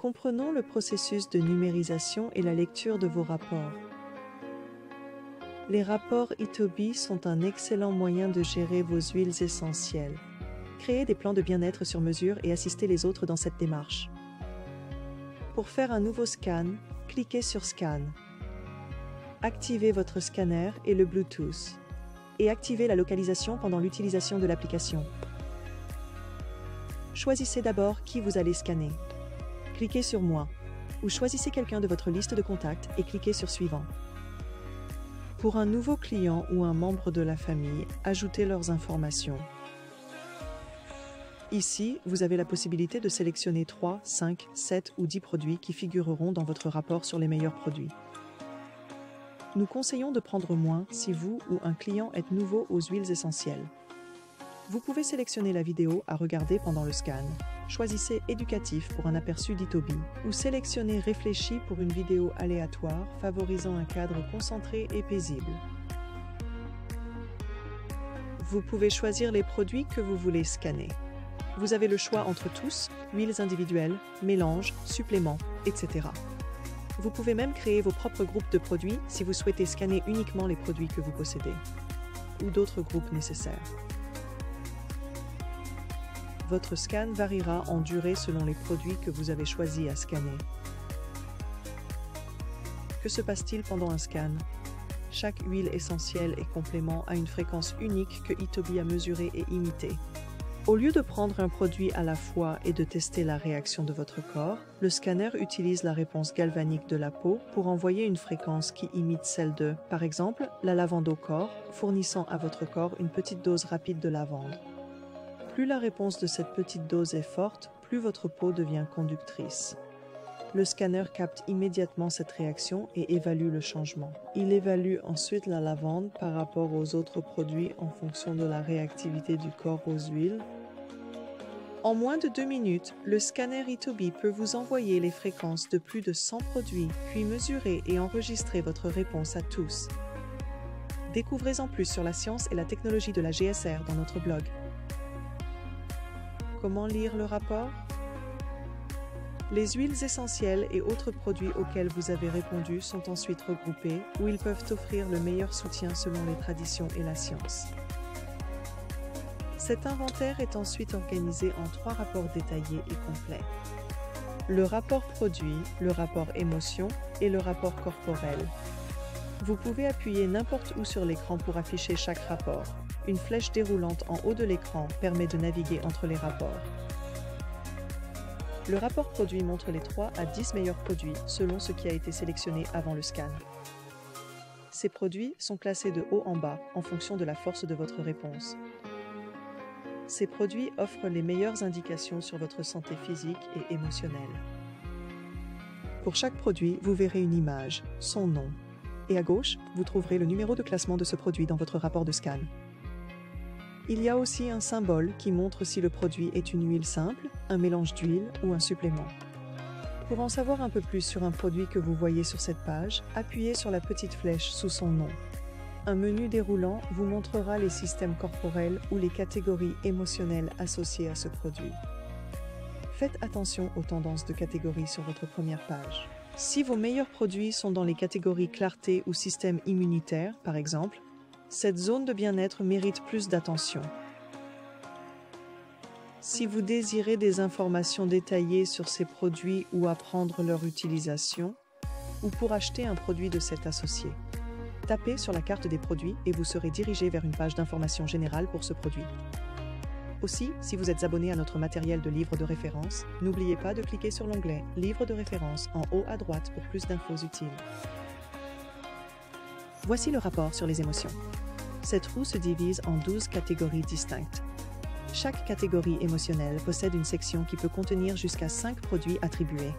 Comprenons le processus de numérisation et la lecture de vos rapports. Les rapports Itobi sont un excellent moyen de gérer vos huiles essentielles. Créez des plans de bien-être sur mesure et assistez les autres dans cette démarche. Pour faire un nouveau scan, cliquez sur Scan. Activez votre scanner et le Bluetooth. Et activez la localisation pendant l'utilisation de l'application. Choisissez d'abord qui vous allez scanner. Cliquez sur Moi ou choisissez quelqu'un de votre liste de contacts et cliquez sur Suivant. Pour un nouveau client ou un membre de la famille, ajoutez leurs informations. Ici, vous avez la possibilité de sélectionner 3, 5, 7 ou 10 produits qui figureront dans votre rapport sur les meilleurs produits. Nous conseillons de prendre moins si vous ou un client êtes nouveau aux huiles essentielles. Vous pouvez sélectionner la vidéo à regarder pendant le scan. Choisissez Éducatif pour un aperçu d'Itobi ou sélectionnez Réfléchi pour une vidéo aléatoire favorisant un cadre concentré et paisible. Vous pouvez choisir les produits que vous voulez scanner. Vous avez le choix entre tous, huiles individuelles, mélanges, suppléments, etc. Vous pouvez même créer vos propres groupes de produits si vous souhaitez scanner uniquement les produits que vous possédez, ou d'autres groupes nécessaires. Votre scan variera en durée selon les produits que vous avez choisi à scanner. Que se passe-t-il pendant un scan? Chaque huile essentielle et complément a une fréquence unique que Itobi a mesurée et imitée. Au lieu de prendre un produit à la fois et de tester la réaction de votre corps, le scanner utilise la réponse galvanique de la peau pour envoyer une fréquence qui imite celle de, par exemple, la lavande au corps, fournissant à votre corps une petite dose rapide de lavande. Plus la réponse de cette petite dose est forte, plus votre peau devient conductrice. Le scanner capte immédiatement cette réaction et évalue le changement. Il évalue ensuite la lavande par rapport aux autres produits en fonction de la réactivité du corps aux huiles. En moins de 2 minutes, le scanner Itobi peut vous envoyer les fréquences de plus de 100 produits, puis mesurer et enregistrer votre réponse à tous. Découvrez en plus sur la science et la technologie de la GSR dans notre blog. Comment lire le rapport? Les huiles essentielles et autres produits auxquels vous avez répondu sont ensuite regroupés, où ils peuvent offrir le meilleur soutien selon les traditions et la science. Cet inventaire est ensuite organisé en 3 rapports détaillés et complets. Le rapport produit, le rapport émotion et le rapport corporel. Vous pouvez appuyer n'importe où sur l'écran pour afficher chaque rapport. Une flèche déroulante en haut de l'écran permet de naviguer entre les rapports. Le rapport produit montre les 3 à 10 meilleurs produits selon ce qui a été sélectionné avant le scan. Ces produits sont classés de haut en bas en fonction de la force de votre réponse. Ces produits offrent les meilleures indications sur votre santé physique et émotionnelle. Pour chaque produit, vous verrez une image, son nom. Et à gauche, vous trouverez le numéro de classement de ce produit dans votre rapport de scan. Il y a aussi un symbole qui montre si le produit est une huile simple, un mélange d'huile ou un supplément. Pour en savoir un peu plus sur un produit que vous voyez sur cette page, appuyez sur la petite flèche sous son nom. Un menu déroulant vous montrera les systèmes corporels ou les catégories émotionnelles associées à ce produit. Faites attention aux tendances de catégories sur votre première page. Si vos meilleurs produits sont dans les catégories clarté ou système immunitaire, par exemple, cette zone de bien-être mérite plus d'attention. Si vous désirez des informations détaillées sur ces produits ou apprendre leur utilisation, ou pour acheter un produit de cet associé, tapez sur la carte des produits et vous serez dirigé vers une page d'information générale pour ce produit. Aussi, si vous êtes abonné à notre matériel de livres de référence, n'oubliez pas de cliquer sur l'onglet « Livres de référence » en haut à droite pour plus d'infos utiles. Voici le rapport sur les émotions. Cette roue se divise en 12 catégories distinctes. Chaque catégorie émotionnelle possède une section qui peut contenir jusqu'à 5 produits attribués.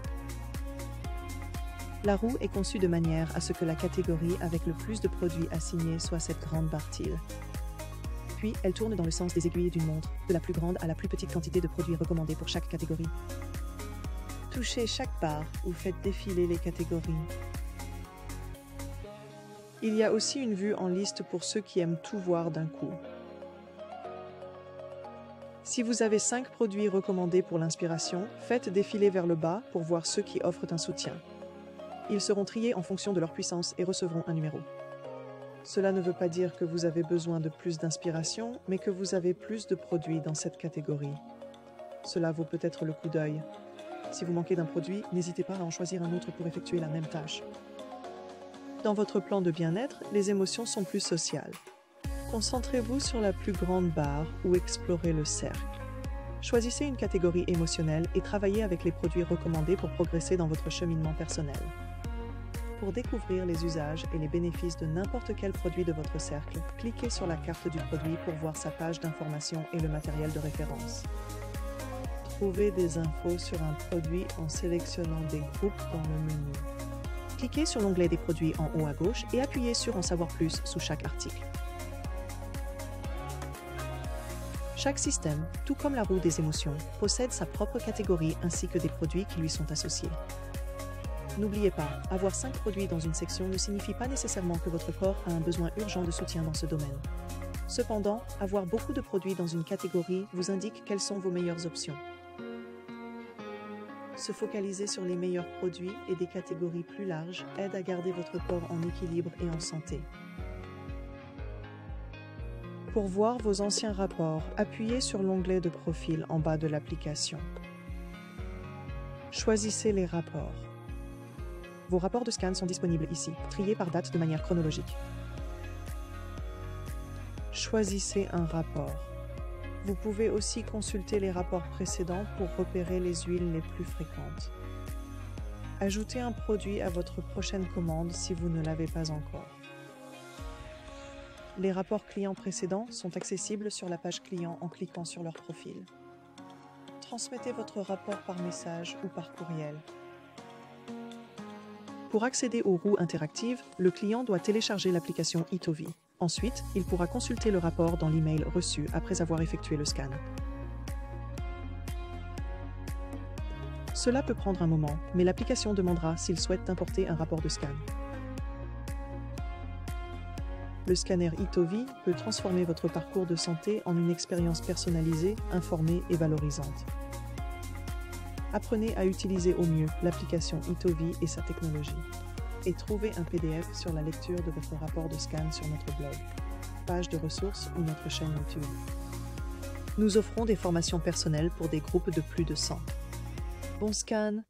La roue est conçue de manière à ce que la catégorie avec le plus de produits assignés soit cette grande barre-t-il. Puis, elle tourne dans le sens des aiguilles d'une montre, de la plus grande à la plus petite quantité de produits recommandés pour chaque catégorie. Touchez chaque barre ou faites défiler les catégories. Il y a aussi une vue en liste pour ceux qui aiment tout voir d'un coup. Si vous avez 5 produits recommandés pour l'inspiration, faites défiler vers le bas pour voir ceux qui offrent un soutien. Ils seront triés en fonction de leur puissance et recevront un numéro. Cela ne veut pas dire que vous avez besoin de plus d'inspiration, mais que vous avez plus de produits dans cette catégorie. Cela vaut peut-être le coup d'œil. Si vous manquez d'un produit, n'hésitez pas à en choisir un autre pour effectuer la même tâche. Dans votre plan de bien-être, les émotions sont plus sociales. Concentrez-vous sur la plus grande barre ou explorez le cercle. Choisissez une catégorie émotionnelle et travaillez avec les produits recommandés pour progresser dans votre cheminement personnel. Pour découvrir les usages et les bénéfices de n'importe quel produit de votre cercle, cliquez sur la carte du produit pour voir sa page d'information et le matériel de référence. Trouvez des infos sur un produit en sélectionnant des groupes dans le menu. Cliquez sur l'onglet des produits en haut à gauche et appuyez sur « En savoir plus » sous chaque article. Chaque système, tout comme la roue des émotions, possède sa propre catégorie ainsi que des produits qui lui sont associés. N'oubliez pas, avoir 5 produits dans une section ne signifie pas nécessairement que votre corps a un besoin urgent de soutien dans ce domaine. Cependant, avoir beaucoup de produits dans une catégorie vous indique quelles sont vos meilleures options. Se focaliser sur les meilleurs produits et des catégories plus larges aide à garder votre corps en équilibre et en santé. Pour voir vos anciens rapports, appuyez sur l'onglet de profil en bas de l'application. Choisissez les rapports. Vos rapports de scan sont disponibles ici, triés par date de manière chronologique. Choisissez un rapport. Vous pouvez aussi consulter les rapports précédents pour repérer les huiles les plus fréquentes. Ajoutez un produit à votre prochaine commande si vous ne l'avez pas encore. Les rapports clients précédents sont accessibles sur la page client en cliquant sur leur profil. Transmettez votre rapport par message ou par courriel. Pour accéder aux roues interactives, le client doit télécharger l'application Itovi. Ensuite, il pourra consulter le rapport dans l'email reçu après avoir effectué le scan. Cela peut prendre un moment, mais l'application demandera s'il souhaite importer un rapport de scan. Le scanner Itovi peut transformer votre parcours de santé en une expérience personnalisée, informée et valorisante. Apprenez à utiliser au mieux l'application Itovi et sa technologie. Et trouvez un PDF sur la lecture de votre rapport de scan sur notre blog, page de ressources ou notre chaîne YouTube. Nous offrons des formations personnelles pour des groupes de plus de 100. Bon scan!